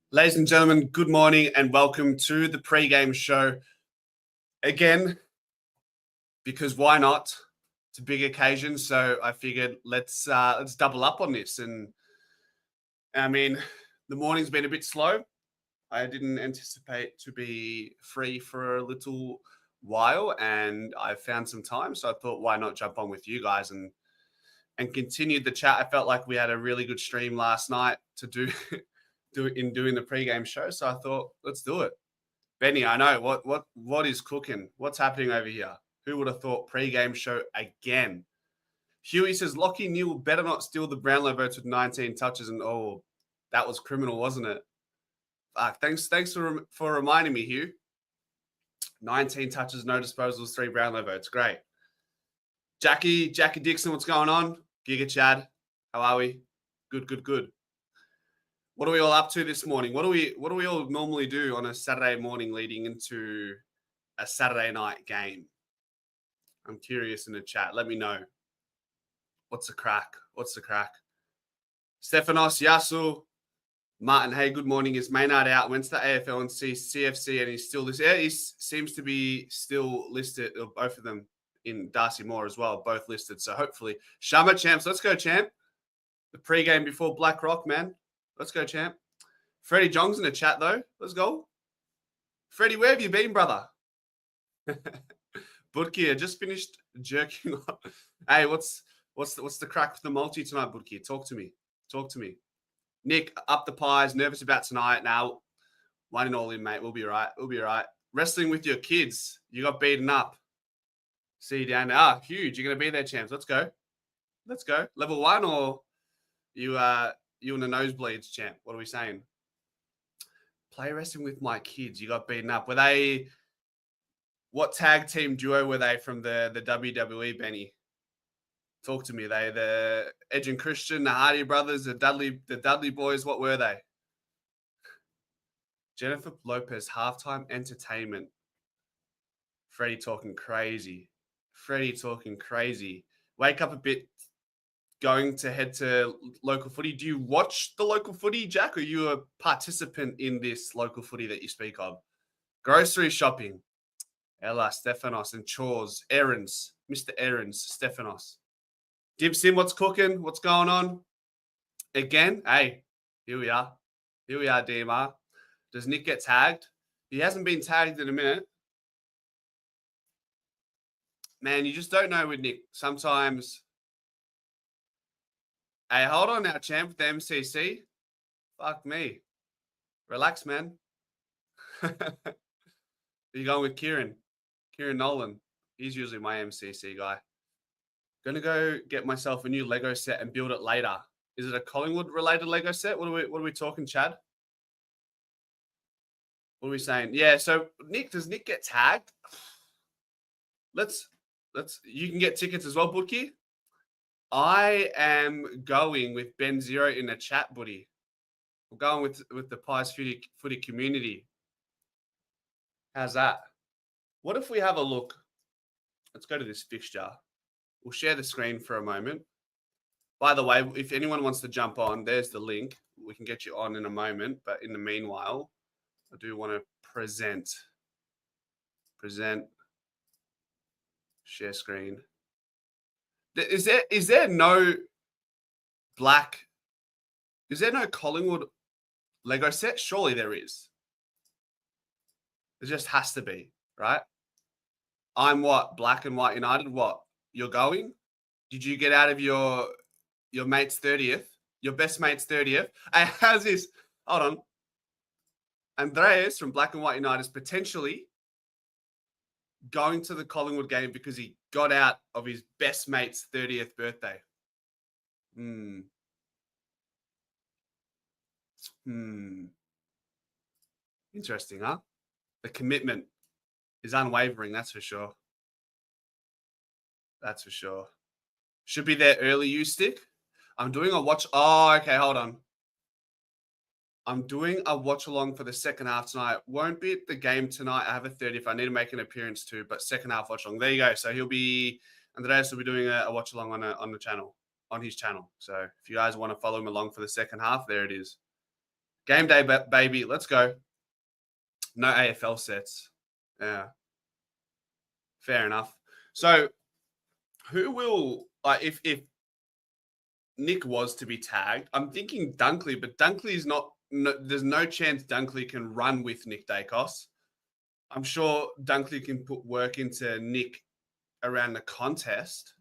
Ladies and gentlemen, good morning and welcome to the Pregame show. Again, because why not? It's a big occasion, so I figured let's double up on this. And I mean, the morning's been a bit slow. I didn't anticipate to be free for a little while, and I found some time, so I thought, why not jump on with you guys and continued the chat. I felt like we had a really good stream last night to do doing the pregame show, so I thought, let's do it. Benny, I know what is cooking. What's happening over here? Who would have thought pregame show again? Huey says Lockie Neal better not steal the Brownlow votes with 19 touches, and oh, that was criminal, wasn't it? Thanks for reminding me, Hugh. 19 touches, no disposals, 3 Brownlow votes. Great. Jackie Dixon, what's going on? Giga Chad, how are we? Good. What are we all up to this morning? What do we all normally do on a Saturday morning leading into a Saturday night game? I'm curious in the chat. Let me know. What's the crack? Stefanos Yasu, Martin, hey, good morning. Is Maynard out? Went to the AFL and CFC and he's still listed. Yeah, he seems to be still listed, or both of them in Darcy Moore as well, both listed. So hopefully, Shama champs. Let's go, champ. The pregame before Black Rock, man. Let's go, champ. Freddie Jong's in the chat, though. Let's go. Freddie, where have you been, brother? Budki, I just finished jerking off. Hey, what's the crack with the multi tonight, Budki? Talk to me. Nick, up the pies. Nervous about tonight. Now, 1-all in, mate. We'll be right. Wrestling with your kids. You got beaten up. See you down there. Huge. You're going to be there, champs. Let's go. Level 1 or you in the nosebleeds, champ? What are we saying? Play wrestling with my kids. You got beaten up. Were they... What tag team duo were they from the WWE, Benny? Talk to me. They the Edge and Christian, the Hardy brothers, the Dudley boys. What were they? Jennifer Lopez, halftime entertainment. Freddie talking crazy. Wake up a bit. Going to head to local footy. Do you watch the local footy, Jack? Or are you a participant in this local footy that you speak of? Grocery shopping. Ella, Stefanos, and chores. Errands. Mr. Errands, Stefanos. Dibsim, what's cooking? What's going on? Again? Hey, here we are, DMR. Does Nick get tagged? He hasn't been tagged in a minute. Man, you just don't know with Nick. Sometimes... Hey, hold on now, champ, with the MCC. Fuck me. Relax, man. You going with Kieran Nolan. He's usually my MCC guy. Gonna go get myself a new Lego set and build it later. Is it a Collingwood related Lego set? What are we talking, Chad? What are we saying? Yeah, so does Nick get tagged? Let's you can get tickets as well, Bookie. I am going with Ben Zero in the chat, buddy. We're going with the Pies footy community. How's that? What if we have a look? Let's go to this fixture. We'll share the screen for a moment. By the way, if anyone wants to jump on, there's the link. We can get you on in a moment. But in the meanwhile, I do want to present. Share screen. Is there no black? Is there no Collingwood Lego set? Surely there is. There just has to be, right? I'm what? Black and White United. What? You're going? Did you get out of your mate's 30th? Your best mate's 30th? Hey, how's this? Hold on. Andreas from Black and White United is potentially going to the Collingwood game because he got out of his best mate's 30th birthday. Interesting, huh? The commitment is unwavering, that's for sure. Should be there early, you stick. I'm doing a watch. Oh, okay, hold on. I'm doing a watch along for the second half tonight. Won't be at the game tonight. I have a 30th. I need to make an appearance too, but second half watch along. There you go. So Andreas will be doing a watch along on the channel, on his channel. So if you guys want to follow him along for the second half, there it is. Game day, baby. Let's go. No AFL sets. Yeah. Fair enough. So who will, if Nick was to be tagged, I'm thinking Dunkley, but Dunkley is not, there's no chance Dunkley can run with Nick Dacos. I'm sure Dunkley can put work into Nick around the contest.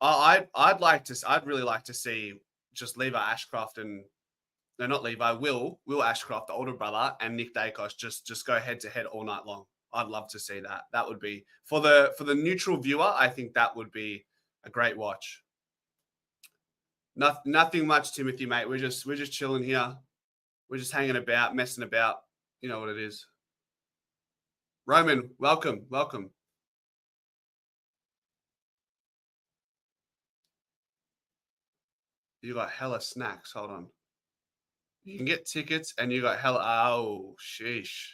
I'd really like to see just Levi Ashcroft and no, not Levi, Will Ashcroft, the older brother, and Nick Dacos just go head to head all night long. I'd love to see that. That would be for the neutral viewer. I think that would be a great watch. Nothing much, Timothy, mate. We're just chilling here. We're just hanging about, messing about. You know what it is. Roman, welcome. You got hella snacks. Hold on. You can get tickets and you got hella. Oh, sheesh.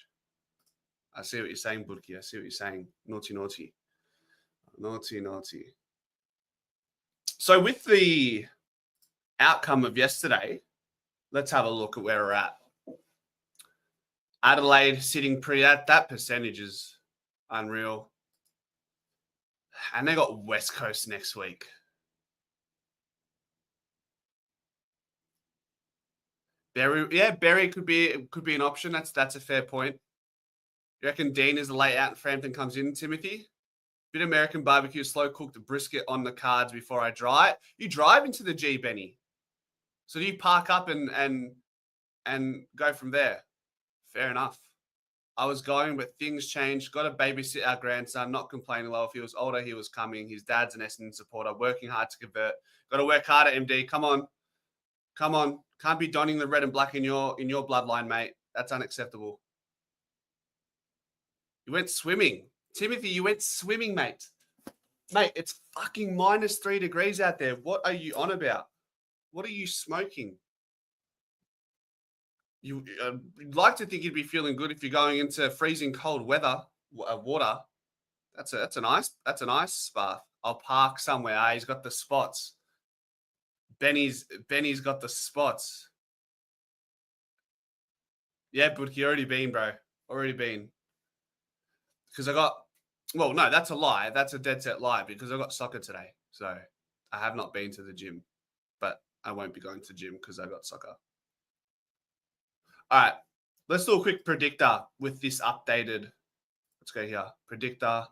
I see what you're saying, Budki. I see what you're saying. Naughty. So with the outcome of yesterday, let's have a look at where we're at. Adelaide sitting pretty at that percentage is unreal. And they got West Coast next week. Berry could be an option. That's a fair point. You reckon Dean is the late out and Frampton comes in, Timothy? Bit American barbecue, slow cooked brisket on the cards before I drive. You drive into the G, Benny. So do you park up and go from there? Fair enough. I was going, but things changed. Got to babysit our grandson. Not complaining. Well, if he was older, he was coming. His dad's an Essendon supporter. Working hard to convert. Got to work harder, MD. Come on. Can't be donning the red and black in your bloodline, mate. That's unacceptable. You went swimming. Timothy, you went swimming, mate. Mate, it's fucking -3 degrees out there. What are you on about? What are you smoking? You'd like to think you'd be feeling good if you're going into freezing cold weather, water. That's a nice bath. I'll park somewhere. He's got the spots. Benny's got the spots. Yeah, but you already been, bro. Already been. Because no, that's a lie. That's a dead set lie because I got soccer today. So I have not been to the gym, but I won't be going to the gym because I got soccer. All right, let's do a quick predictor with this updated. Let's go here. Predictor.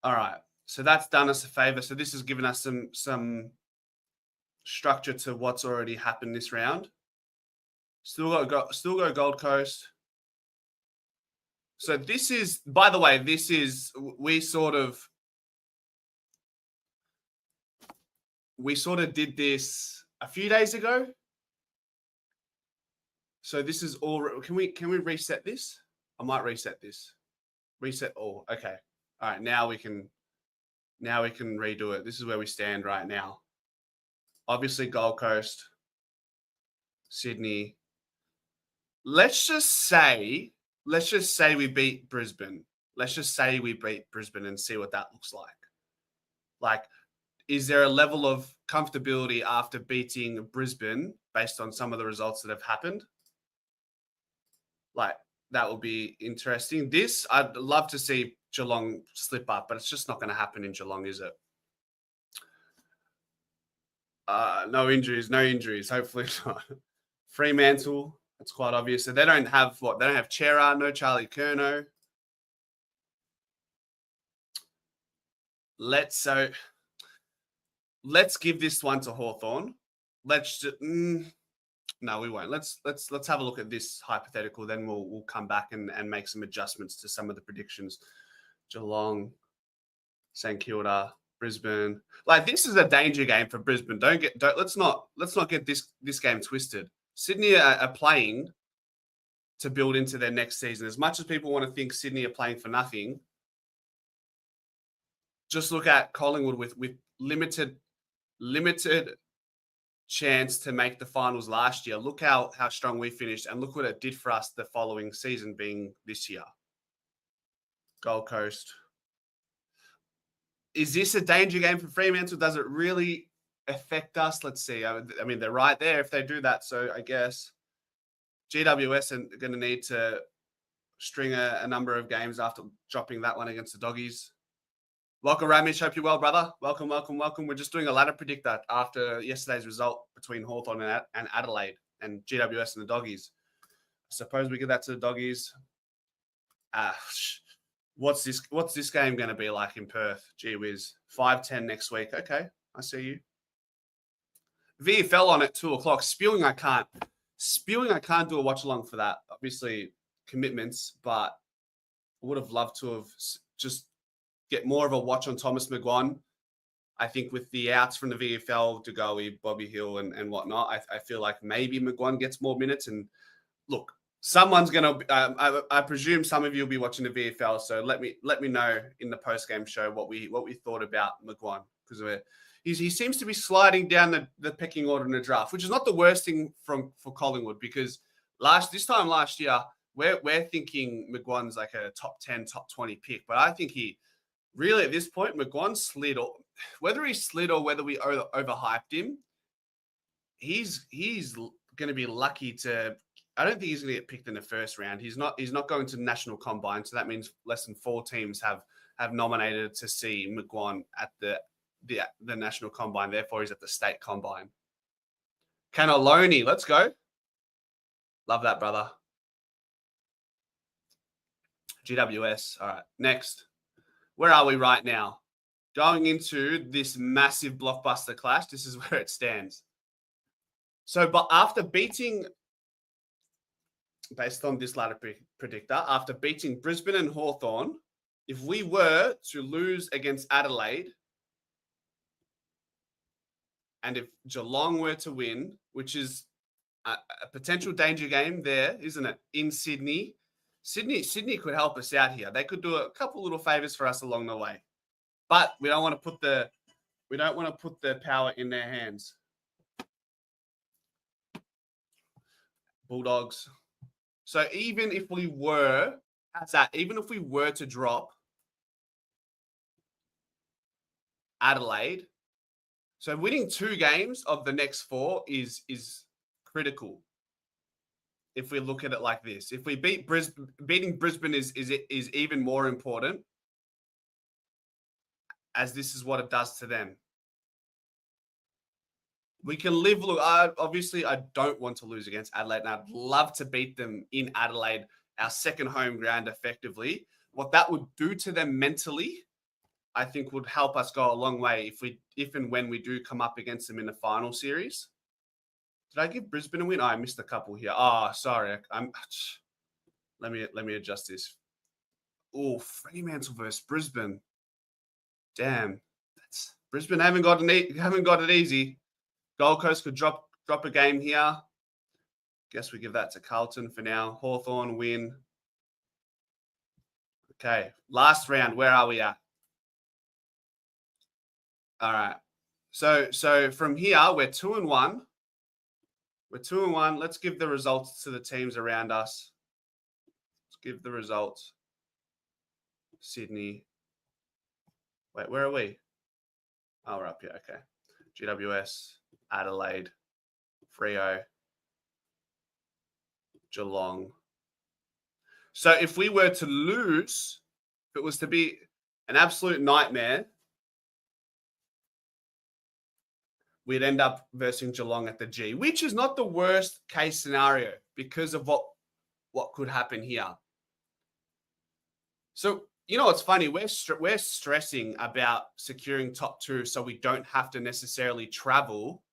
All right, so that's done us a favor. So this has given us some structure to what's already happened this round. Still go Gold Coast. So this is, by the way, we sort of did this a few days ago. So this is all. Can we reset this? I might reset this. Reset all. Okay. All right. Now we can redo it. This is where we stand right now. Obviously, Gold Coast, Sydney. Let's just say we beat Brisbane. Let's just say we beat Brisbane and see what that looks like. Like, is there a level of comfortability after beating Brisbane based on some of the results that have happened? Like, that will be interesting. This, I'd love to see Geelong slip up, but it's just not going to happen in Geelong, is it? No injuries. Hopefully not. Fremantle, that's quite obvious. So they don't have They don't have Chera, no Charlie Curnow. Let's give this one to Hawthorn. No, we won't. Let's have a look at this hypothetical. Then we'll come back and make some adjustments to some of the predictions. Geelong, St Kilda, Brisbane. Like, this is a danger game for Brisbane. Let's not get this game twisted. Sydney are playing to build into their next season. As much as people want to think Sydney are playing for nothing, just look at Collingwood with limited chance to make the finals last year. Look how strong we finished, and look what it did for us the following season, being this year. Gold Coast. Is this a danger game for Fremantle? Does it really affect us? Let's see. I mean, they're right there if they do that. So I guess GWS are going to need to string a number of games after dropping that one against the Doggies. Welcome, Ramish. Hope you're well, brother. Welcome, welcome, welcome. We're just doing a ladder predictor after yesterday's result between Hawthorn and Adelaide and GWS and the Doggies. I suppose we give that to the Doggies. What's this game going to be like in Perth? Gee whiz. 5-10 next week. Okay, I see you. VFL on at 2:00. Spewing, I can't do a watch along for that. Obviously, commitments, but I would have loved to have just get more of a watch on Thomas McGuan. I think with the outs from the VFL, Degoe, Bobby Hill, and whatnot, I feel like maybe McGuan gets more minutes. And look, someone's going to. I presume some of you will be watching the VFL, so let me know in the post game show what we thought about McGuan, because he seems to be sliding down the pecking order in the draft, which is not the worst thing for Collingwood, because this time last year we're thinking McGuan's like a top 10, top 20 pick, but I think he. Really, at this point, McGuan slid, or whether he slid or whether we overhyped him, he's going to be lucky to. I don't think he's going to get picked in the first round. He's not going to the national combine, so that means less than 4 teams have nominated to see McGuan at the national combine. Therefore, he's at the state combine. Cannelloni, let's go. Love that, brother. GWS. All right, next. Where are we right now? Going into this massive blockbuster clash, this is where it stands. So, but after beating, based on this ladder predictor, after beating Brisbane and Hawthorn, if we were to lose against Adelaide, and if Geelong were to win, which is a potential danger game there, isn't it? In Sydney. Sydney could help us out here. They could do a couple little favors for us along the way, but we don't want to put the power in their hands. Bulldogs. So even if we were to drop Adelaide, so winning 2 games of the next 4 is critical. If we look at it like this, if we beat Brisbane, beating Brisbane is even more important, as this is what it does to them. We can live. Look, obviously, I don't want to lose against Adelaide, and I'd love to beat them in Adelaide, our second home ground, effectively. What that would do to them mentally, I think, would help us go a long way if and when we do come up against them in the final series. Did I give Brisbane a win? Oh, I missed a couple here. Oh, sorry. Let me adjust this. Oh, Fremantle versus Brisbane. Damn, Brisbane haven't got it easy. Gold Coast could drop a game here. Guess we give that to Carlton for now. Hawthorn win. Okay, last round. Where are we at? All right. So from here we're 2-1. We're 2-1. Let's give the results to the teams around us. Let's give the results. Sydney. Wait, where are we? Oh, we're up here. Okay. GWS, Adelaide, Freo, Geelong. So if we were to lose, if it was to be an absolute nightmare, we'd end up versing Geelong at the G, which is not the worst case scenario because of what could happen here. So, you know, it's funny. We're stressing about securing top 2 so we don't have to necessarily travel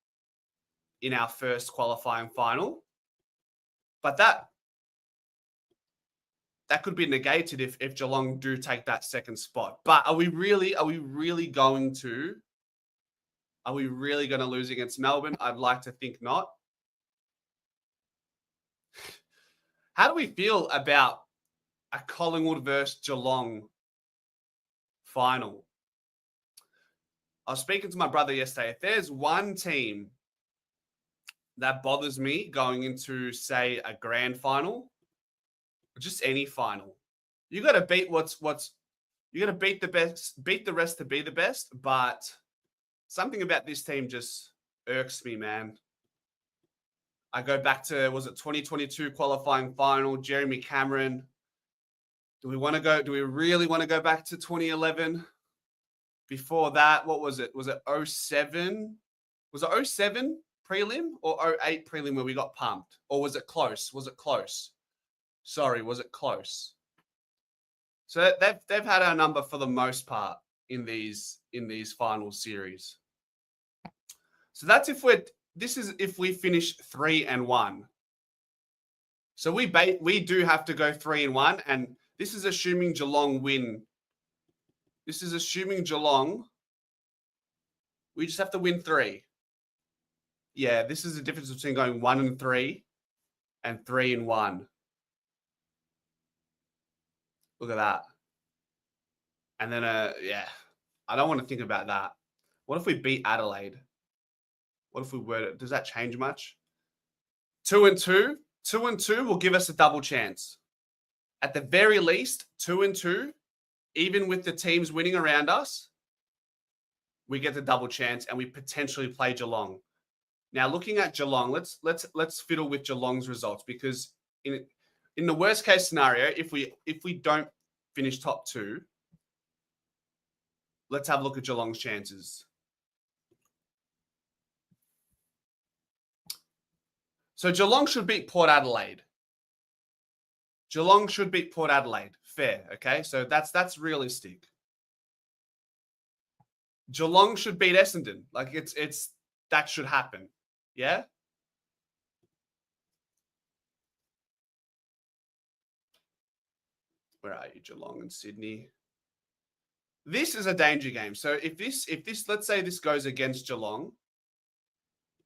in our first qualifying final. But that could be negated if Geelong do take that second spot. But are we really going to lose against Melbourne? I'd like to think not. How do we feel about a Collingwood versus Geelong final? I was speaking to my brother yesterday. If there's one team that bothers me going into, say, a grand final, or just any final, you got to beat you got to beat the best, beat the rest to be the best. But something about this team just irks me, man. I go back to, was it 2022 qualifying final, Jeremy Cameron. Do we really want to go back to 2011? Before that, what was it? Was it 07? Was it 07 prelim or 08 prelim where we got pumped? Or was it close? Sorry, was it close? So they've had our number for the most part in these final series. So that's if we finish 3-1. So we do have to go 3-1, and this is assuming Geelong win. This is assuming Geelong. We just have to win 3. Yeah, this is the difference between going 1-3 and 3-1. Look at that. And then, yeah, I don't want to think about that. What if we beat Adelaide? What if we were? Does that change much? 2-2. 2-2 will give us a double chance. At the very least, 2-2, even with the teams winning around us, we get the double chance and we potentially play Geelong. Now, looking at Geelong, let's fiddle with Geelong's results, because in the worst case scenario, if we don't finish top 2, let's have a look at Geelong's chances. So Geelong should beat Port Adelaide. Fair, okay? So that's realistic. Geelong should beat Essendon. Like it's that should happen. Yeah? Where are you, Geelong and Sydney? This is a danger game. So if this let's say this goes against Geelong,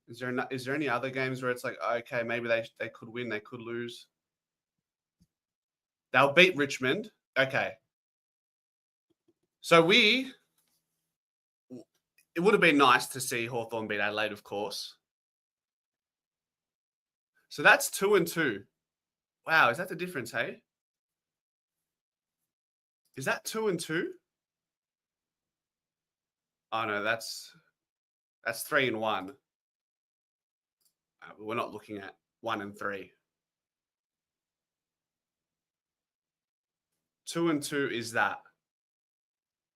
is there any other games where it's like, okay, maybe they could win, they could lose? They'll beat Richmond. Okay. So it would have been nice to see Hawthorn beat Adelaide, of course. So that's 2-2. Wow, is that the difference, hey? Is that 2-2? Oh no, that's 3-1. We're not looking at 1-3. 2-2 is that.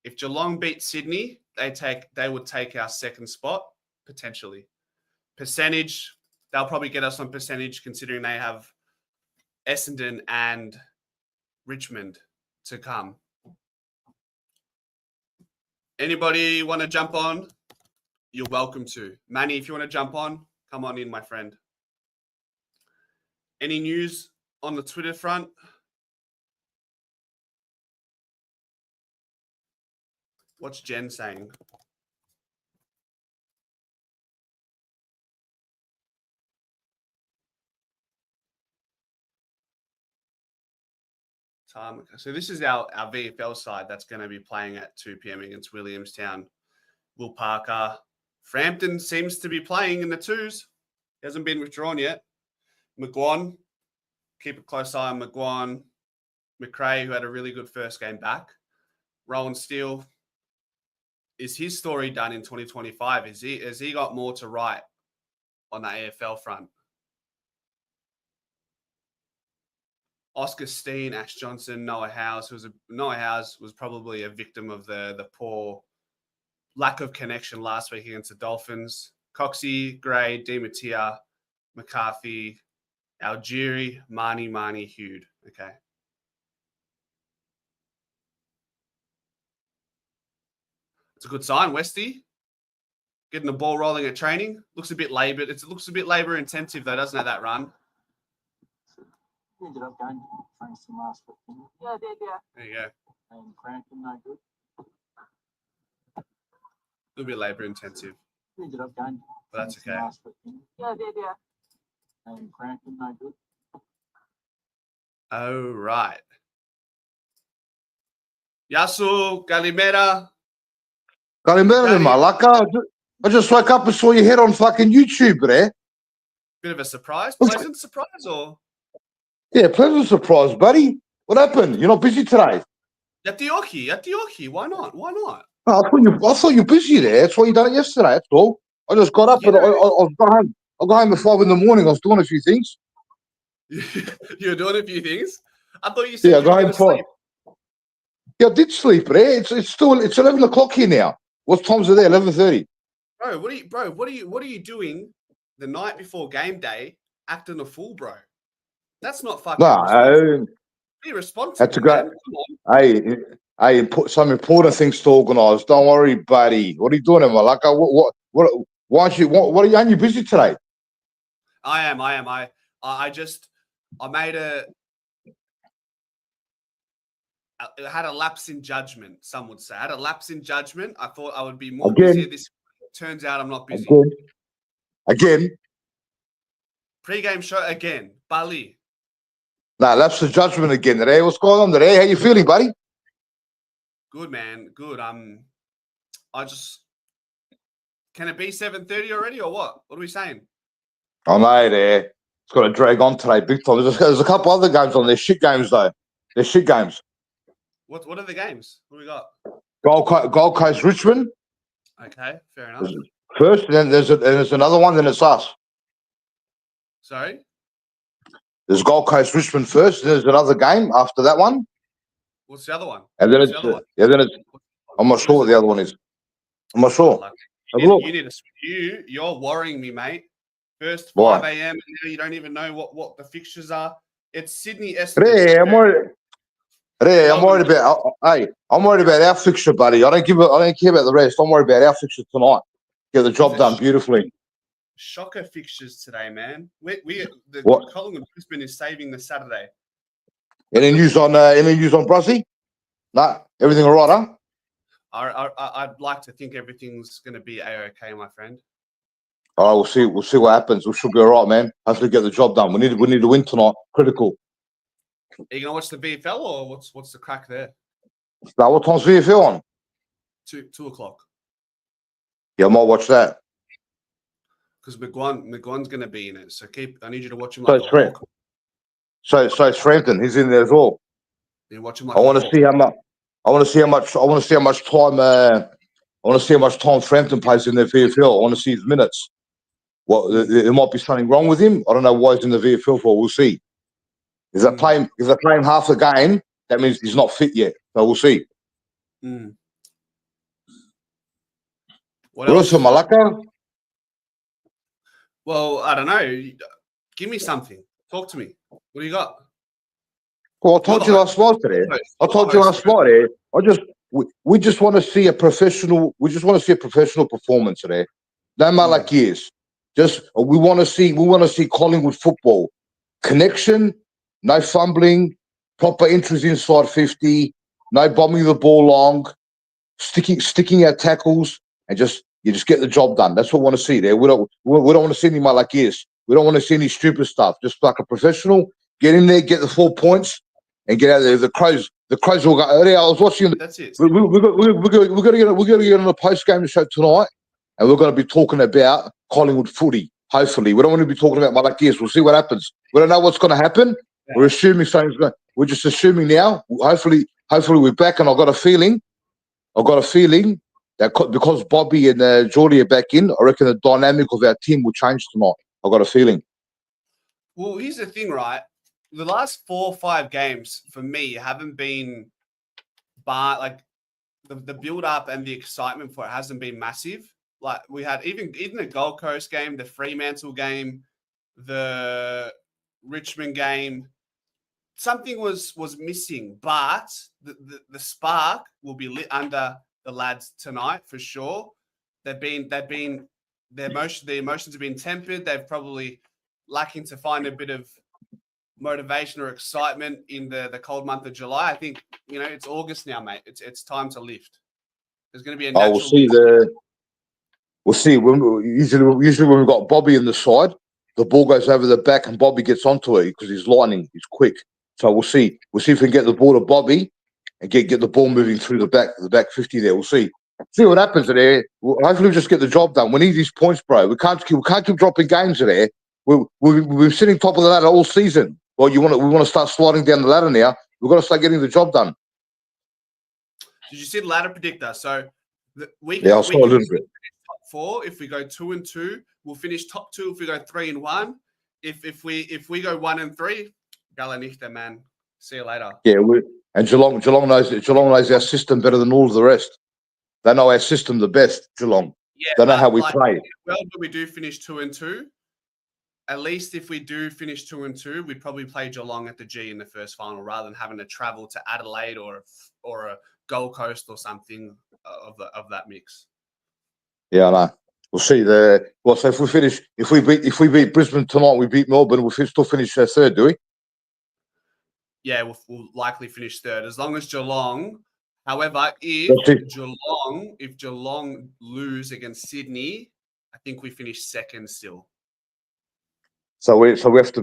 If Geelong beat Sydney, they would take our second spot, potentially. Percentage, they'll probably get us on percentage considering they have Essendon and Richmond to come. Anybody want to jump on? You're welcome to. Manny, if you want to jump on, come on in, my friend. Any news on the Twitter front? What's Jen saying? So this is our VFL side that's going to be playing at 2 p.m. against Williamstown. Will Parker. Frampton seems to be playing in the 2s. He hasn't been withdrawn yet. McGuan. Keep a close eye on McGuan. McRae, who had a really good first game back. Rowan Steele. Is his story done in 2025? Has he got more to write on the AFL front? Oscar Steen, Ash Johnson, Noah Howes. Noah Howes was probably a victim of the poor lack of connection last week against the Dolphins. Coxie, Gray, DiMattia, McCarthy, Algieri, Marnie, Hude. Okay. It's a good sign, Westy. Getting the ball rolling at training. Looks a bit labor. It looks a bit labor intensive though, doesn't it, that run? You ended up going to Frankston last week, didn't you? Yeah, I did, yeah. There you go. And Crampton, no good. A little bit labor intensive. You ended up going to but that's okay. Last week, didn't you? Yeah, I did, yeah. And Crampton, no good. Oh, right. Yasu, Kalimera. Kalimera, Malaka. I just woke up and saw your head on fucking YouTube there. Bit of a surprise. Pleasant surprise, or? Yeah, pleasant surprise, buddy. What happened? You're not busy today? At the Oki. Why not? No, I thought you were busy there. That's why you done it yesterday. That's all. I just got up and I got home. I got home at 5 in the morning. I was doing a few things. You're doing a few things. I thought you said Yeah, I you were got going home to for. sleep. Yeah, I did sleep, but it's still 11 o'clock here now. What time's it there? 11:30. Bro, what are you doing the night before game day acting a fool, bro? That's not fucking No, responsible. Be had responsible, to man. go. Come on. Hey, put some important things to organise. Don't worry, buddy. What are you doing, Malaka? Why aren't you? Aren't you busy today? I am. I had a lapse in judgment. Some would say I had a lapse in judgment. I thought I would be more busy this. Turns out I'm not busy. Again. Pre-game show again. Bali. Nah, lapse of judgment again today. What's going on today? How you feeling, buddy? Good, man. Good. Can it be 7:30 already or what? What are we saying? I know there. It's got to drag on today, big time. There's a couple other games on there. Shit games though. They're shit games. What are the games? What do we got? Gold Coast, Richmond. Okay, fair enough. First, and then there's another one. Then it's us. Sorry. There's Gold Coast, Richmond first. Then there's another game after that one. What's the other one? And then I'm not sure what the other one is. I'm not sure. You're worrying me, mate. First 5 a.m. and now you don't even know what the fixtures are. It's Sydney Essendon. I'm worried about. I'm worried about our fixture, buddy. I don't care about the rest. I'm worried about our fixture tonight. Get the job done beautifully. Shocker fixtures today, man. The Collingwood Brisbane is saving the Saturday. Any news on Brozzy? Nah, everything all right, huh? I'd like to think everything's going to be a-okay, my friend. All right, we'll see. We'll see what happens. We should be all right, man. Hopefully, get the job done. We need to win tonight. Critical. Are you gonna watch the VFL or what's the crack there? Now, what time's VFL on? 2 o'clock. Yeah, I might watch that. Because McGuan's going to be in it, so I need you to watch him like a hawk. So it's Frampton. He's in there as well. You watch him like I want to see how much. I want to see how much time. I want to see how much time Frampton plays in the VFL. I want to see his minutes. There might be something wrong with him. I don't know why he's in the VFL for. We'll see. If they're playing half the game, that means he's not fit yet. So we'll see. What else? Malaka? Well, I don't know. Give me something. Talk to me. What do you got? Well, I told you last night today. We just want to see a professional. We just want to see a professional performance today. No matter like years. We want to see Collingwood football. Connection, no fumbling, proper entries inside 50, no bombing the ball long, sticking our tackles, and you just get the job done. That's what we want to see there. We don't want to see any like years. We don't want to see any stupid stuff. Just like a professional, get in there, get the 4 points, and get out there. The Crows will go. I was watching. That's it. We're going to get on the post game show tonight, and we're going to be talking about Collingwood footy. Hopefully, we don't want to be talking about Malakias. We'll see what happens. We don't know what's going to happen. Yeah. We're assuming something's going. We're just assuming now. Hopefully we're back. And I've got a feeling that because Bobby and Geordie are back in, I reckon the dynamic of our team will change tonight. I've got a feeling. Well, here's the thing, right? The last 4 or 5 games for me haven't been, like the build up and the excitement for it hasn't been massive. Like we had even the Gold Coast game, the Fremantle game, the Richmond game, something was missing. But the spark will be lit under the lads tonight for sure. The emotions have been tempered. They've probably lacking to find a bit of motivation or excitement in the cold month of July. I think it's August now, mate. It's time to lift. There's going to be a natural. We'll see. Usually when we've got Bobby in the side, the ball goes over the back and Bobby gets onto it because he's lightning. He's quick. So we'll see. We'll see if we can get the ball to Bobby and get the ball moving through the back 50 there. We'll see. See what happens there. Hopefully we just get the job done. We need these points, bro. We can't keep dropping games there. We're sitting top of the ladder all season. Well, we want to start sliding down the ladder now. We've got to start getting the job done. Did you see the ladder predictor? So Yeah, I saw a little bit. Top 4. If we go 2 and 2, we'll finish top 2. If we go 3 and 1, if we go 1 and 3, Galanichte, man. See you later. Yeah, and Geelong knows our system better than all of the rest. They know our system the best. Geelong. Yeah, they know how we play. Well, when we do finish 2 and 2, at least if we do finish 2 and 2, we'd probably play Geelong at the G in the first final rather than having to travel to Adelaide or a Gold Coast or something of that mix. Yeah, I know. We'll see. So if we beat Brisbane tonight, we beat Melbourne. We'll still finish third, do we? Yeah, we'll likely finish third as long as Geelong. However, if Geelong lose against Sydney, I think we finish second still. So we have to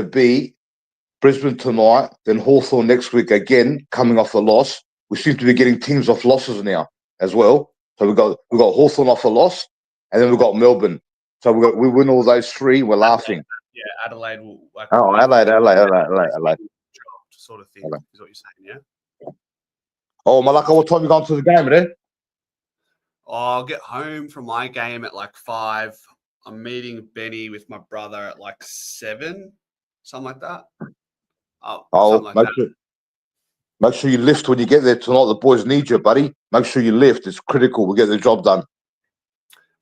beat Brisbane tonight, then Hawthorn next week again, coming off a loss. We seem to be getting teams off losses now as well. So we've got Hawthorn off a loss, and then we've got Melbourne. So we win all those 3. We're laughing. Yeah, Adelaide will. Adelaide. Sort of thing is what you're saying, yeah. Oh, Malaka, what time you going to the game, eh? I'll get home from my game at like 5. I'm meeting Benny with my brother at like 7, something like that. Make sure you lift when you get there tonight. The boys need you, buddy. Make sure you lift. It's critical. We'll get the job done.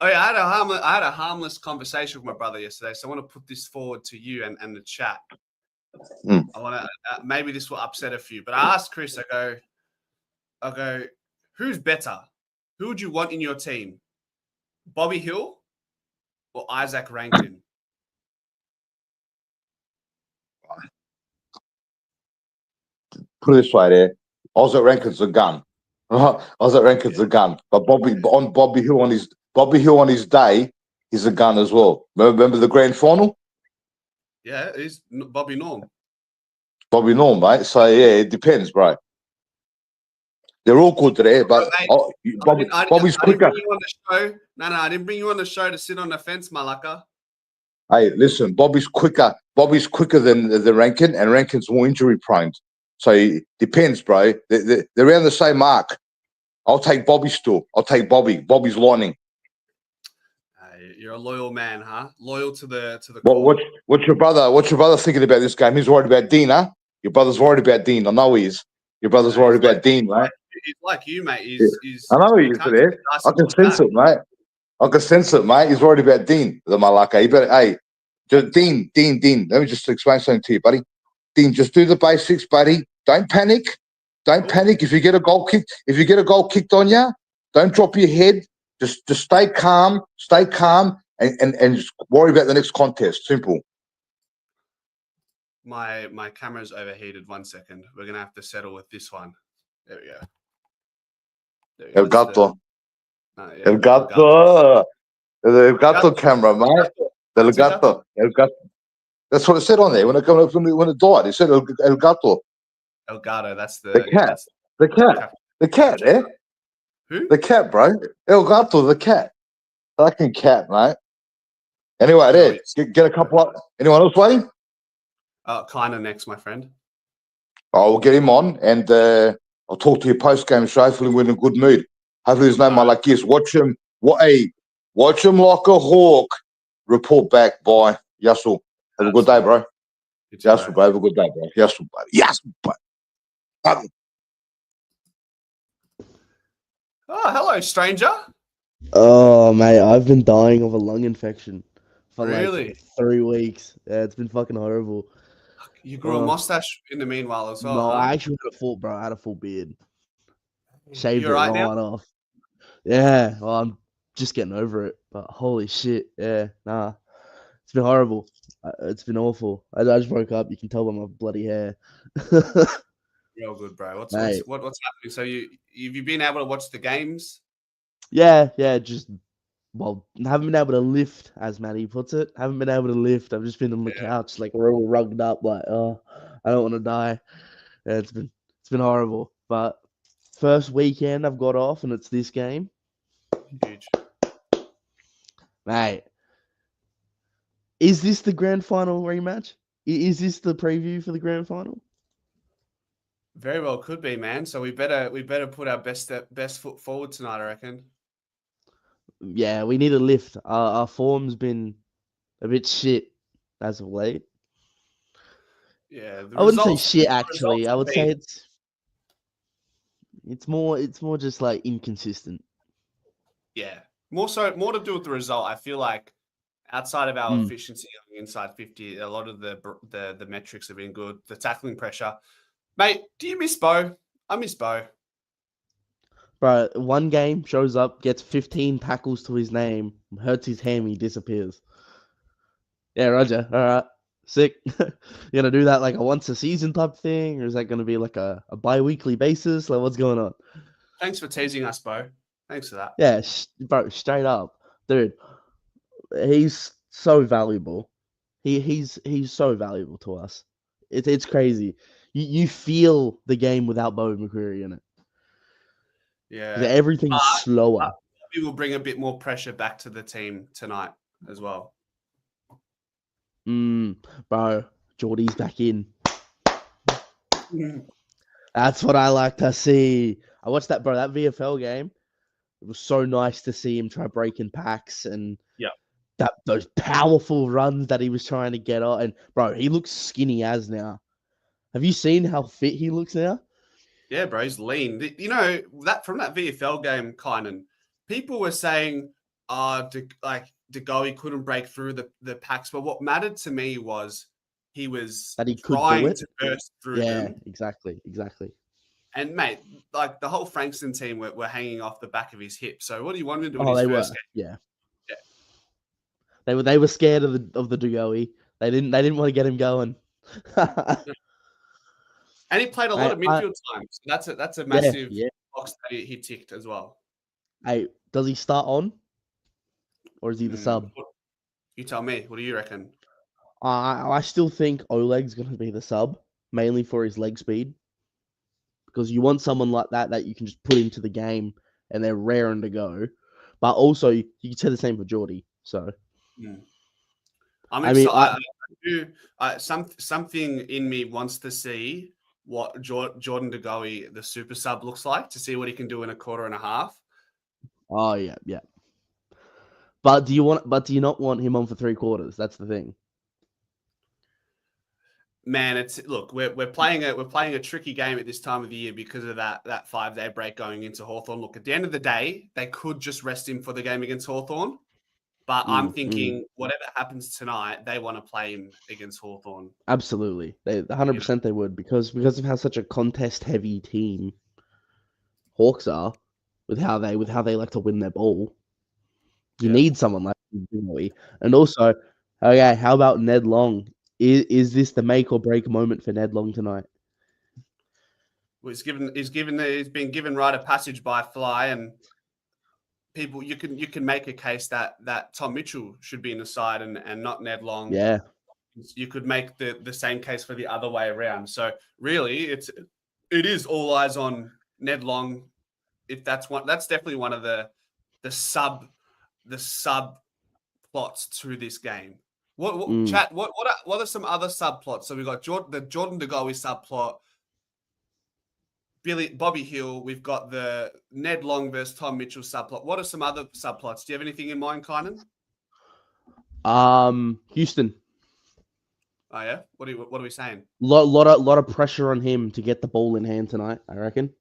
Oh yeah, I had a harmless conversation with my brother yesterday, so I want to put this forward to you and the chat. I want to maybe this will upset a few, but I asked Chris. I go, who's better? Who would you want in your team, Bobby Hill or Isaac Rankin? Put it this way, there. Isaac Rankin's a gun. Isaac Rankin's a gun, but Bobby Hill on his day, he's a gun as well. Remember the grand final? Yeah, he's Bobby Norm. Bobby Norm, mate. So yeah, it depends, bro. They're all good today, but Bobby's quicker. I didn't bring you on the show to sit on the fence, Malaka. Hey, listen, Bobby's quicker. Bobby's quicker than the Rankin, and Rankin's more injury prone. So it depends, bro. They're around the same mark. I'll take Bobby still. I'll take Bobby. Bobby's lining. You're a loyal man, huh? Loyal to the. What's your brother thinking about this game? He's worried about Dean, huh? Your brother's worried about Dean. I know he is. Your brother's worried about Dean, right? He's like you, mate. I know he is there. I can sense it, mate. I can sense it, mate. He's worried about Dean, the Malaka. You better, hey, Dean. Let me just explain something to you, buddy. Dean, just do the basics, buddy. Don't panic. Don't panic. If you get a goal kicked on you, don't drop your head. Just stay calm, and just worry about the next contest. Simple. My camera's overheated. 1 second. We're gonna have to settle with this one. There we go. El gato. El gato. El gato camera, mate. El gato. El gato. That's what it said on there when it died. It said El gato. El gato. That's the cat. The cat. The cat, eh? Who? The cat, bro. El gato, the cat. Fucking cat, mate. Anyway, there. Get a couple up. Anyone else waiting? Kind of next, my friend. Oh, we'll get him on, and I'll talk to you post-game show. Hopefully we're in a good mood. Hopefully there's no more like this. Watch him. Watch him like a hawk. Report back. Bye. Yassel. Have a good day, bro. Yassel, bro. Have a good day, bro. Yassel, bro. Yassel, bro. Oh, hello, stranger. Oh, mate, I've been dying of a lung infection for Really? 3 weeks. Yeah, it's been fucking horrible. You grew a mustache in the meanwhile as well. No, huh? I actually had a full, bro. I had a full beard. Shaved it You're right right now? off. Yeah, well, I'm just getting over it. But holy shit, yeah, nah, it's been horrible. It's been awful. I just woke up. You can tell by my bloody hair. Real good, bro. What's Mate. happening? So have you been able to watch the games? Yeah, just haven't been able to lift, as Matty puts it. Haven't been able to lift. I've just been on the couch, like we're all rugged up, like I don't want to die. Yeah, it's been horrible. But first weekend I've got off, and it's this game. Huge. Mate, is this the grand final rematch? Is this the preview for the grand final? Very well could be, man. So we better put our best foot forward tonight, I reckon. Yeah, we need a lift. Our form's been a bit shit as of late. Yeah, I wouldn't say the shit actually. results I have would been- say it's more just like inconsistent. yeah, more to do with the result. I feel like outside of our efficiency on the inside 50, a lot of the metrics have been good. The tackling pressure, mate. Do you miss Bo? I miss Bo. Bro, one game shows up, gets 15 tackles to his name, hurts his ham, he disappears. Yeah, Roger. All right. Sick. You gonna do that like a once a season type thing, or is that gonna be like a bi-weekly basis? Like what's going on? Thanks for teasing us, Bo. Thanks for that. Yeah, bro, straight up. Dude, he's so valuable. He's so valuable to us. It's crazy. You feel the game without Bo McCreary in it. 'Cause Yeah, everything's slower. we will bring a bit more pressure back to the team tonight as well. Bro, Geordie's back in. That's what I like to see. I watched that, bro. That VFL game. It was so nice to see him try breaking packs and those powerful runs that he was trying to get on. And bro, he looks skinny as now. Have you seen how fit he looks now? Yeah, bro, he's lean. You know that from that VFL game, Kynan, people were saying, De Goey couldn't break through the packs, but what mattered to me was he was That he could do trying it. to burst through Yeah, them. exactly. And mate, like the whole Frankston team were hanging off the back of his hip. So what do you want him to do in Oh, his they were. first game? Yeah. Yeah. They were scared of the De Goey. They didn't want to get him going. And he played a lot of midfield time. So that's a massive yeah. box that he ticked as well. Hey, does he start on, or is he the sub? You tell me. What do you reckon? I still think Oleg's going to be the sub, mainly for his leg speed. Because you want someone like that you can just put into the game and they're raring to go. But also, you can say the same for Geordie. So, I'm I mean, something in me wants to see what Jordan De Goey, the super sub, looks like, to see what he can do in a quarter and a half. Oh yeah. But do you not want him on for 3/4? That's the thing. Man, we're playing a tricky game at this time of the year because of that 5-day break going into Hawthorn. Look, at the end of the day, they could just rest him for the game against Hawthorn. But I'm thinking whatever happens tonight, they want to play him against Hawthorn. Absolutely, 100% they would because of how such a contest heavy team Hawks are with how they like to win their ball. You need someone like Joey. And also, okay, how about Ned Long? Is this the make or break moment for Ned Long tonight? Well, he's been given rite of passage by Fly, and people you can make a case that Tom Mitchell should be in the side and not Ned Long. Yeah. You could make the same case for the other way around. So really, it is all eyes on Ned Long. If that's definitely one of the sub plots to this game. Chat? What are some other subplots? So we've got the Jordan De Goey subplot, Bobby Hill. We've got the Ned Long versus Tom Mitchell subplot. What are some other subplots? Do you have anything in mind, Kynan? Houston. Oh yeah. What are we saying? Lot of pressure on him to get the ball in hand tonight, I reckon.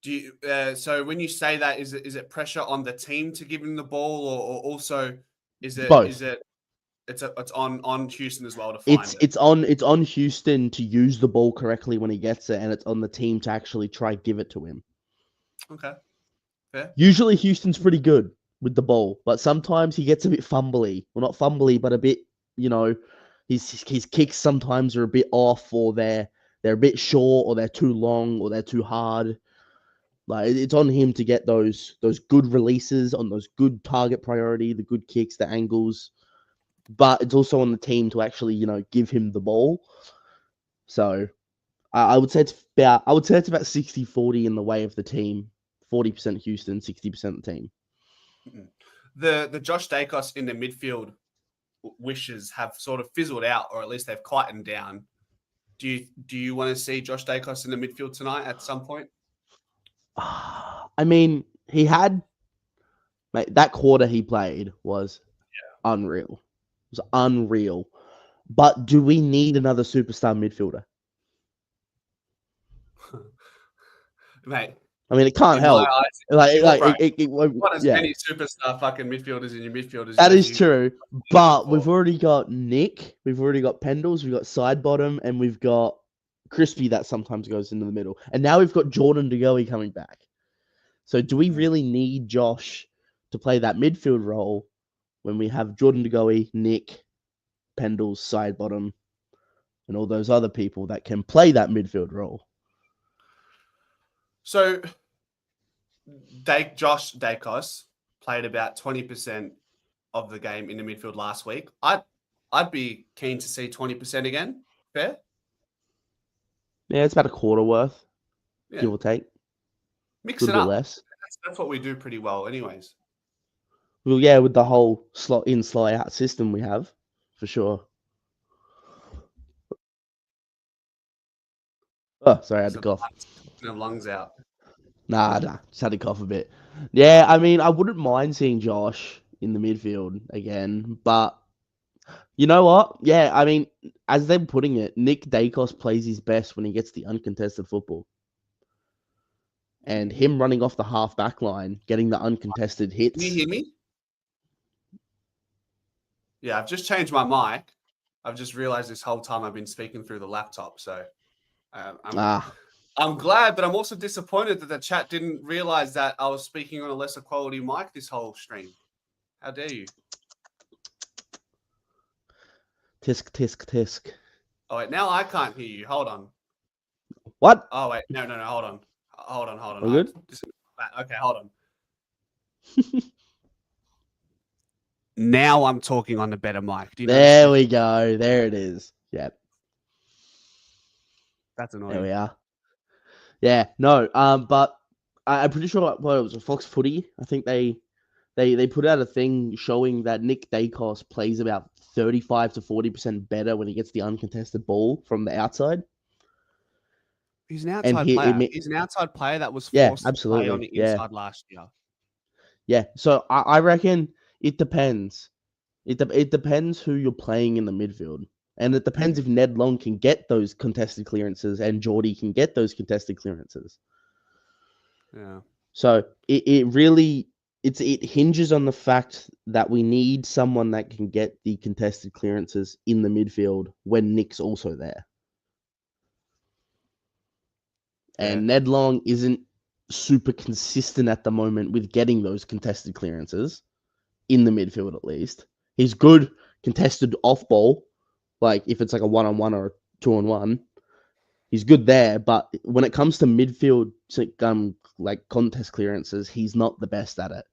Do you? So when you say that, is it pressure on the team to give him the ball, or also is it both? It's on Houston as well to find it's on Houston to use the ball correctly when he gets it, and it's on the team to actually try give it to him. Okay. Fair. Usually Houston's pretty good with the ball, but sometimes he gets a bit fumbly. Well, not fumbly, but a bit, his kicks sometimes are a bit off, or they're a bit short, or they're too long, or they're too hard. Like it's on him to get those good releases on those good target priority, the good kicks, the angles. But it's also on the team to actually, give him the ball. So I would say it's about 60-40 in the way of the team. 40% Houston, 60% the team. The Josh Dacos in the midfield wishes have sort of fizzled out, or at least they've quietened down. Do you want to see Josh Dacos in the midfield tonight at some point? I mean, he had that quarter he played was unreal. It was unreal. But do we need another superstar midfielder? Mate, I mean, it can't in help. my eyes, Like, your like brain, it won't. what as Yeah, many superstar fucking midfielders in your midfielders? that as is you- true. But we've already got Nick, we've already got Pendles, we've got side bottom, and we've got Crispy that sometimes goes into the middle. And now we've got Jordan DeGoey coming back. So do we really need Josh to play that midfield role when we have Jordan DeGoey, Nick, Pendles, side bottom, and all those other people that can play that midfield role? So, Josh Dacos played about 20% of the game in the midfield last week. I'd be keen to see 20% again. Fair? Yeah, it's about a quarter worth, Yeah. give or take. Mix A it little up. bit less. That's what we do pretty well, anyways. Well, yeah, with the whole slot in, slot out system we have, for sure. Oh, sorry, I had to cough. No lungs out. Nah, just had to cough a bit. Yeah, I mean, I wouldn't mind seeing Josh in the midfield again, but you know what? Yeah, I mean, as they're putting it, Nick Dacos plays his best when he gets the uncontested football. And him running off the half back line, getting the uncontested hits. Can you hear me? Yeah, I've just changed my mic. I've just realized this whole time I've been speaking through the laptop. So I'm glad, but I'm also disappointed that the chat didn't realize that I was speaking on a lesser quality mic this whole stream. How dare you? Tisk, tisk, tisk. Oh, wait, now I can't hear you. Hold on. What? Oh, wait. No. Hold on. Hold on. All good? Okay, hold on. Now I'm talking on the better mic. Do you There notice? we go. There it is. Yep. That's annoying. There we are. Yeah, no, but I'm pretty sure it was a Fox Footy. I think they put out a thing showing that Nick Dacos plays about 35 to 40% better when he gets the uncontested ball from the outside. He's an outside player. He's an outside player that was forced to play on the inside last year. Yeah, so I reckon it depends. It depends who you're playing in the midfield. And it depends if Ned Long can get those contested clearances and Geordie can get those contested clearances. Yeah. So it really it hinges on the fact that we need someone that can get the contested clearances in the midfield when Nick's also there. And Ned Long isn't super consistent at the moment with getting those contested clearances in the midfield, at least. He's good contested off ball, like if it's like a 1-on-1 or a 2-on-1. He's good there, but when it comes to midfield like contest clearances, he's not the best at it.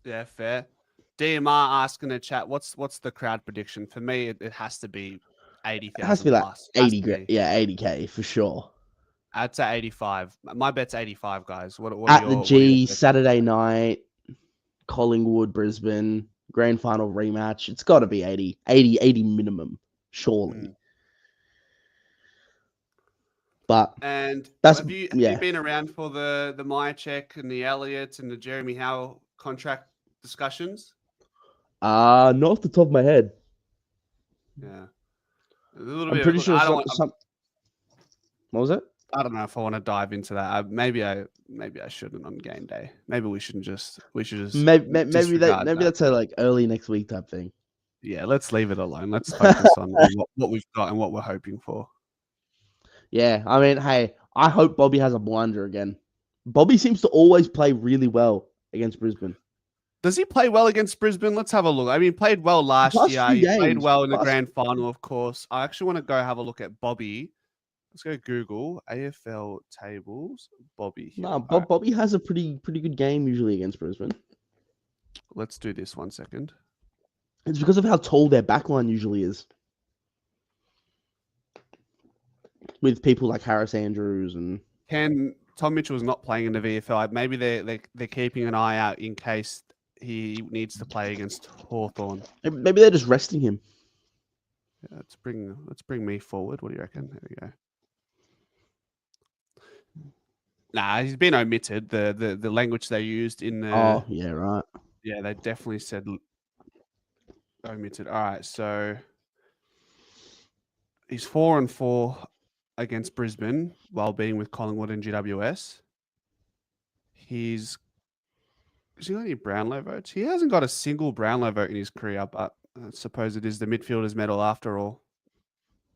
Yeah, fair. DMR asking in the chat, what's the crowd prediction? For me, it has to be 80,000 It has to be like plus. 80K for sure. I'd say 85. My bet's 85, guys. What At are the your G, Saturday night, Collingwood, Brisbane, grand final rematch. It's got to be 80 minimum, surely. But and that's have you been around for the Myercheck and the Elliott and the Jeremy Howe contract discussions? Not off the top of my head. Yeah, a little I'm bit. pretty Look, sure I don't some. What was it? I don't know if I want to dive into that. Maybe I shouldn't on game day. Maybe we should just. Maybe that's a like early next week type thing. Yeah, let's leave it alone. Let's focus on what we've got and what we're hoping for. Yeah, I mean, hey, I hope Bobby has a blinder again. Bobby seems to always play really well against Brisbane. Does he play well against Brisbane? Let's have a look. I mean, he played well last year. He played well in the grand final, of course. I actually want to go have a look at Bobby. Let's go Google AFL tables. Bobby. No, Bobby has a pretty good game usually against Brisbane. Let's do this 1 second. It's because of how tall their backline usually is. With people like Harris Andrews and Tom Mitchell's not playing in the VFL. Maybe they're keeping an eye out in case he needs to play against Hawthorn. Maybe they're just resting him. Yeah, let's bring me forward. What do you reckon? There we go. Nah, he's been omitted. The language they used in the Oh, yeah, right. yeah, they definitely said omitted. All right, so he's 4-4 against Brisbane while being with Collingwood and GWS. Has he got any Brownlow votes? He hasn't got a single Brownlow vote in his career, but I suppose it is the midfielders medal after all.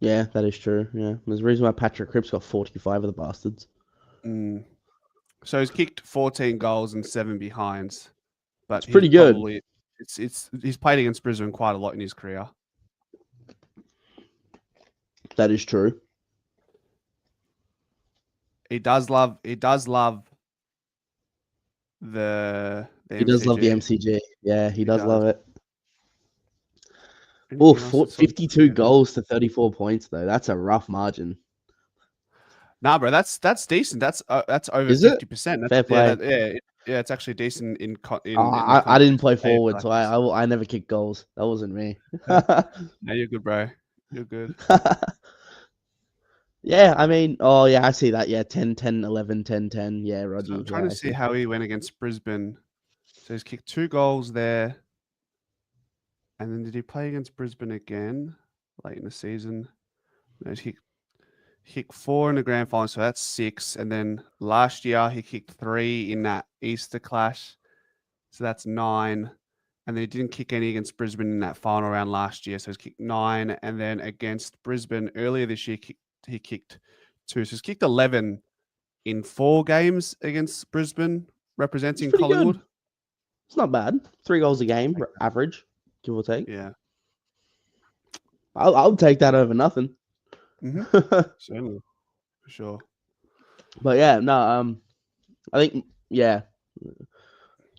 Yeah, that is true. Yeah, there's a reason why Patrick Cripps got 45 of the bastards. Mm. So he's kicked 14 goals and 7 behinds, but It's pretty he's good. probably he's played against Brisbane quite a lot in his career. That is true. He does love the He does love the MCG. Yeah, he does love it. Oh, Anything else that's on- 52 goals to 34 points though. That's a rough margin. Nah, bro, that's decent. That's over Is it? 50%. Fair play. Yeah, it's actually decent in the I didn't play competition forward, so classes. I never kicked goals. That wasn't me. No, you're good, bro. You're good. Yeah, I mean, oh yeah, I see that. Yeah, 10, 10, 11, 10, 10. Yeah, So Roger. I'm trying Yeah, to I see see. how he went against Brisbane. So he's kicked 2 goals there. And then did he play against Brisbane again late in the season? No, he kicked 4 in the grand final, so that's 6. And then last year he kicked 3 in that Easter clash, so that's 9. And then he didn't kick any against Brisbane in that final round last year, so he's kicked 9. And then against Brisbane earlier this year, he kicked 2. So he's kicked 11 in 4 games against Brisbane, It's representing pretty Collingwood. good. It's not bad. 3 goals a game, average, give or take. Yeah. I'll take that over nothing. Certainly, for sure. But yeah, no, I think yeah,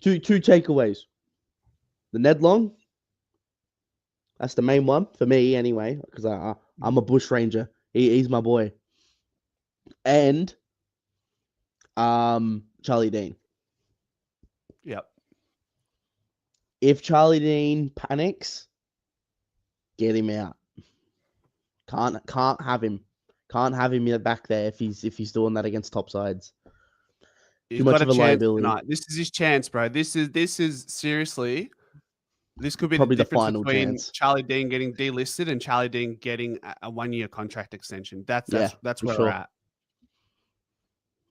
two takeaways. The Ned Long, that's the main one for me anyway, because I'm a bush ranger. He's my boy. And Charlie Dean. Yep. If Charlie Dean panics, get him out. Can't have him. Can't have him back there if he's doing that against top sides. He's much got a of a chance liability. tonight. This is his chance, bro. This is seriously. This could be Probably the the difference final between chance. Charlie Dean getting delisted and Charlie Dean getting a 1-year contract extension. That's for where sure. we're at.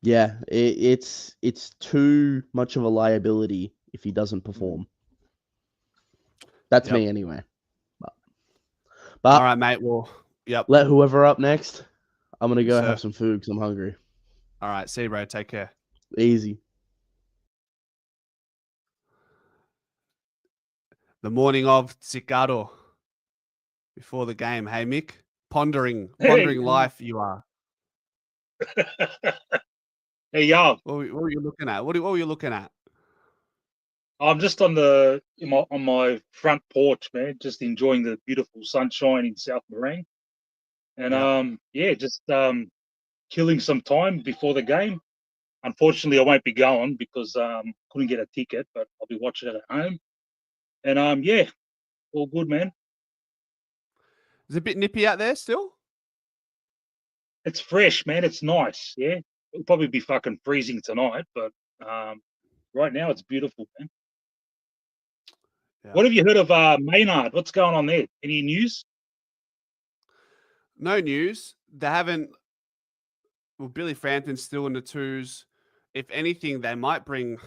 Yeah, it's too much of a liability if he doesn't perform. That's Yep. me anyway. But All right, mate. Well, yep. let whoever up next. I'm gonna go Sir. have some food because I'm hungry. All right. See you, bro. Take care. Easy. The morning of Cicado. Before the game. Hey, Mick. Pondering life you are. Hey, y'all. What were you looking at? What were you looking at? I'm just on my front porch, man, just enjoying the beautiful sunshine in South Morang. And just killing some time before the game. Unfortunately, I won't be going because couldn't get a ticket, but I'll be watching it at home. And all good, man. Is it a bit nippy out there still? It's fresh, man. It's nice. Yeah, it'll probably be fucking freezing tonight, but right now it's beautiful, man. Yeah. What have you heard of Maynard? What's going on there? Any news? No news. They haven't. Well, Billy Frampton's still in the twos. If anything, they might bring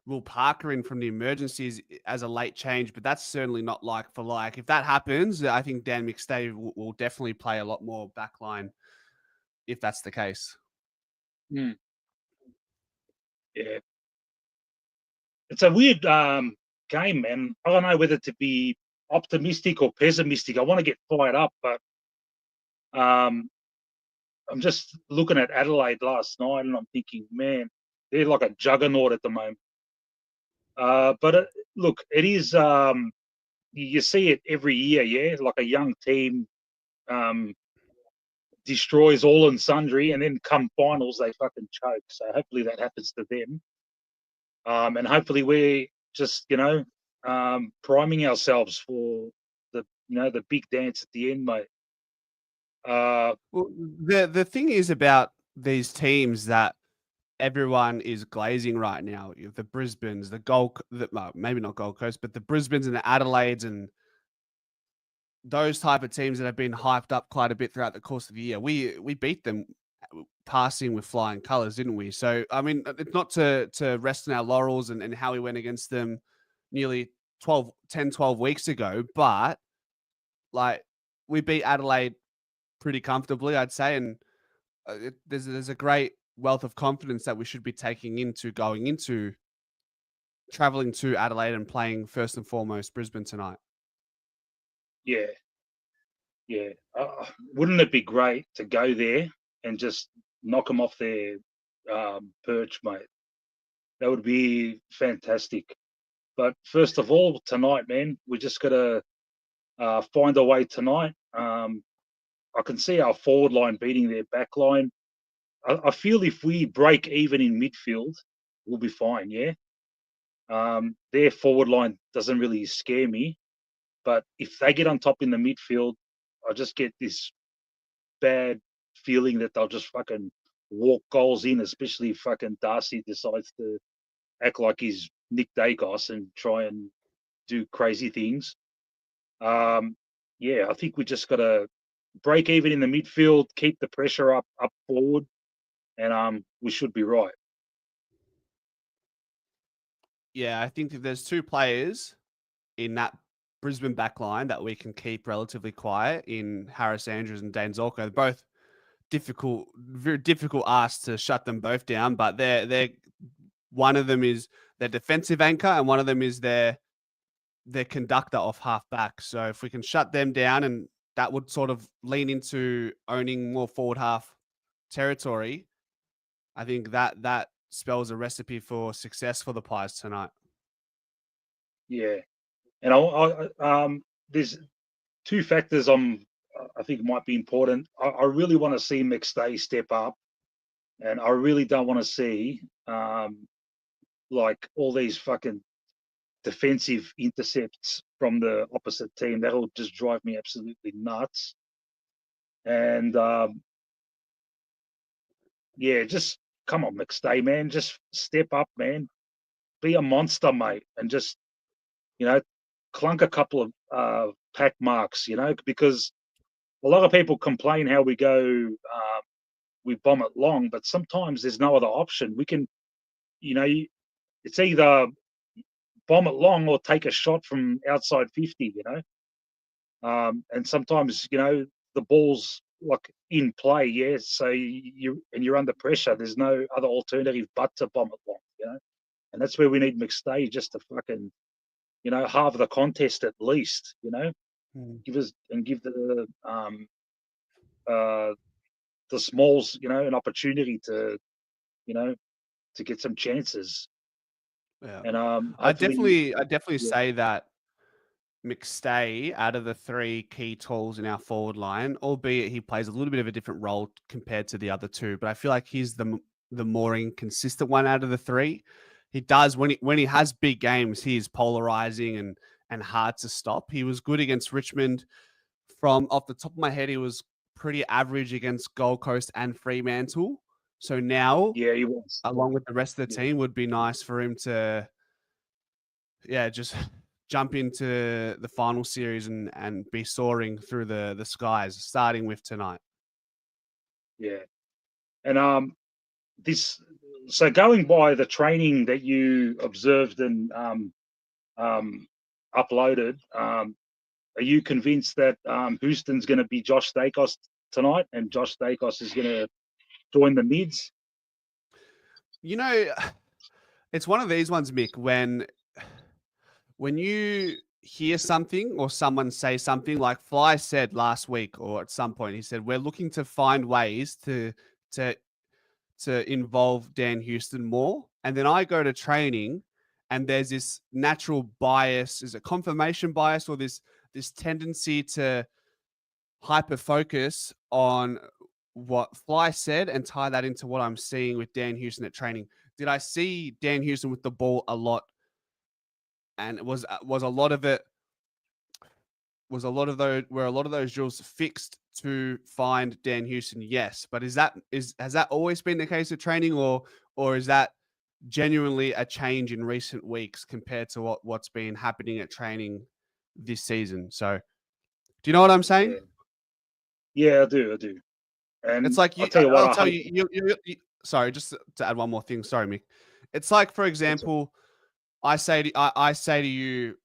Will Parker in from the emergencies as a late change, but that's certainly not like for like. If that happens, I think Dan McStay will definitely play a lot more backline if that's the case. Yeah. It's a weird game, man. I don't know whether to be optimistic or pessimistic. I want to get fired up, but I'm just looking at Adelaide last night and I'm thinking, man, they're like a juggernaut at the moment. But look, it is, you see it every year, yeah? Like a young team destroys all and sundry, and then come finals, they fucking choke. So hopefully that happens to them. And hopefully we're just, priming ourselves for the the big dance at the end, mate. Uh, Well, the thing is about these teams that everyone is glazing right now. You have the Brisbanes, maybe not Gold Coast, but the Brisbanes and the Adelaides and those type of teams that have been hyped up quite a bit throughout the course of the year. We beat them passing with flying colours, didn't we? So I mean, it's not to rest on our laurels and how we went against them nearly 10, 12 weeks ago, but like we beat Adelaide pretty comfortably, I'd say, and there's a great wealth of confidence that we should be taking into going into traveling to Adelaide and playing first and foremost Brisbane tonight. yeah. Wouldn't it be great to go there and just knock them off their perch, mate? That would be fantastic. But first of all, tonight, man, we just got to find a way tonight. I can see our forward line beating their back line. I feel if we break even in midfield, we'll be fine, yeah? Their forward line doesn't really scare me. But if they get on top in the midfield, I just get this bad feeling that they'll just fucking walk goals in, especially if fucking Darcy decides to act like he's Nick Dacos and try and do crazy things. I think we just got to break even in the midfield, keep the pressure up forward, and we should be right. Yeah, I think that there's two players in that Brisbane backline that we can keep relatively quiet in Harris Andrews and Dane Zorko. They're both very difficult asks to shut them both down, but they're one of them is their defensive anchor and one of them is their conductor off half back. So if we can shut them down, and that would sort of lean into owning more forward half territory, I think that spells a recipe for success for the Pies tonight. Yeah, and there's two factors I think might be important. I really want to see McStay step up, and I really don't want to see like all these fucking defensive intercepts from the opposite team. That'll just drive me absolutely nuts. And just come on, McStay, man. Just step up, man. Be a monster, mate, and just clunk a couple of pack marks. Because a lot of people complain how we go, we bomb it long, but sometimes there's no other option. We can, it's either bomb it long or take a shot from outside 50. And sometimes the ball's like in play, yeah. So you're under pressure. There's no other alternative but to bomb it long, And that's where we need McStay just to fucking, halve the contest at least, give the Smalls, an opportunity to, to get some chances. Yeah. And I definitely yeah. say that McStay, out of the three key tools in our forward line, albeit he plays a little bit of a different role compared to the other two, but I feel like he's the more inconsistent one out of the three. He does when he has big games, he is polarizing and hard to stop. He was good against Richmond. From off the top of my head, he was pretty average against Gold Coast and Fremantle. So now, Yeah, he was. along with the rest of the team, would be nice for him to, just jump into the final series and be soaring through the skies, starting with tonight. Yeah. And so going by the training that you observed and uploaded, are you convinced that Houston's going to be Josh Dacos tonight and Josh Dacos is going to join the mids? It's one of these ones, Mick, when you hear something or someone say something, like Fly said last week or at some point, he said, we're looking to find ways to involve Dan Houston more. And then I go to training and there's this natural bias, is it confirmation bias or this tendency to hyper focus on what Fly said and tie that into what I'm seeing with Dan Houston at training. Did I see Dan Houston with the ball a lot? And was a lot of it was a lot of those drills fixed to find Dan Houston? Yes, but has that always been the case of training, or is that genuinely a change in recent weeks compared to what's been happening at training this season? So, do you know what I'm saying? Yeah, I do. And It's like I'll tell you what, I'll tell you. Sorry, just to add one more thing. Sorry, Mick. It's like, for example, I say to you,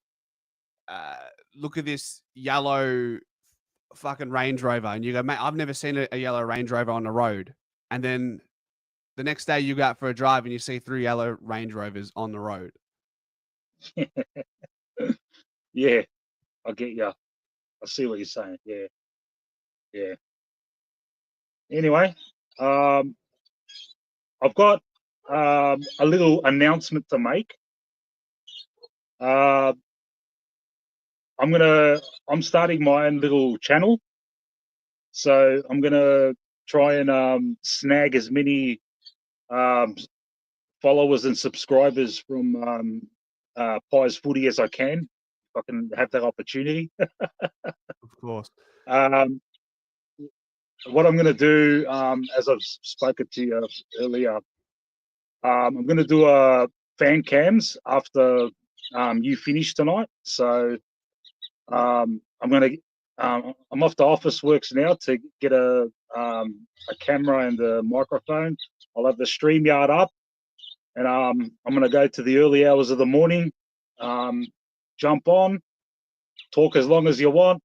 look at this yellow fucking Range Rover, and you go, mate, I've never seen a yellow Range Rover on the road. And then the next day you go out for a drive and you see 3 yellow Range Rovers on the road. Yeah, I get you. I see what you're saying. Yeah. Anyway, I've got a little announcement to make. I'm starting my own little channel, so I'm gonna try and snag as many followers and subscribers from Pies Footy as I can, if I can have that opportunity. Of course. What I'm going to do, as I've spoken to you earlier, I'm going to do a fan cams after you finish tonight. So I'm off to Office Works now to get a camera and a microphone. I'll have the StreamYard up, and I'm going to go to the early hours of the morning, jump on, talk as long as you want,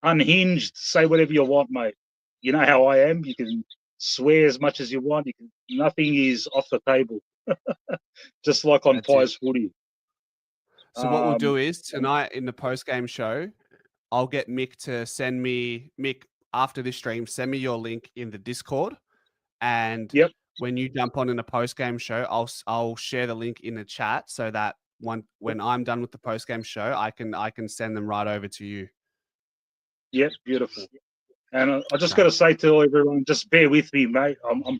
unhinged, say whatever you want, mate. You know how I am. You can swear as much as you want. Nothing is off the table. Just like on Pies Footy. So what we'll do is tonight in the post-game show, I'll get Mick to send me, after this stream, send me your link in the Discord. And when you jump on in the post-game show, I'll share the link in the chat so that when I'm done with the post-game show, I can send them right over to you. Yep, beautiful. And I just got to say to everyone, just bear with me, mate. I'm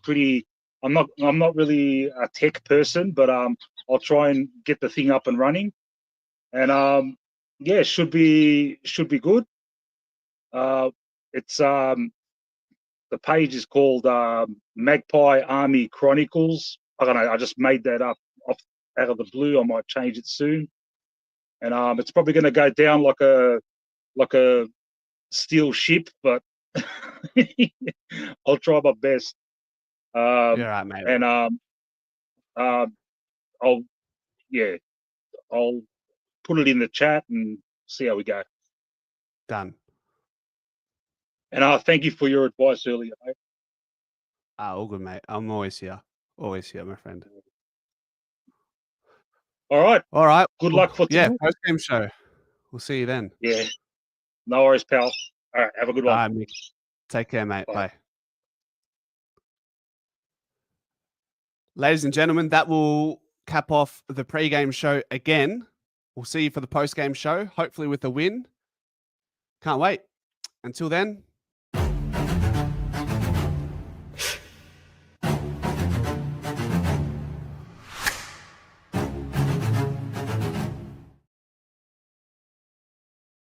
not really a tech person, but I'll try and get the thing up and running. And should be good. It's the page is called Magpie Army Chronicles. I don't know. I just made that up out of the blue. I might change it soon. And it's probably going to go down like a steel ship, but I'll try my best. You're right, mate. And I'll put it in the chat and see how we go. Done. And thank you for your advice earlier, mate. All good, mate. I'm always here. Always here, my friend. All right. Good luck for tonight. Yeah, post-game show. We'll see you then. Yeah. No worries, pal. All right, have a good one. All right, Mick. Take care, mate. Bye. Ladies and gentlemen, that will cap off the pre-game show again. We'll see you for the post-game show, hopefully with a win. Can't wait. Until then,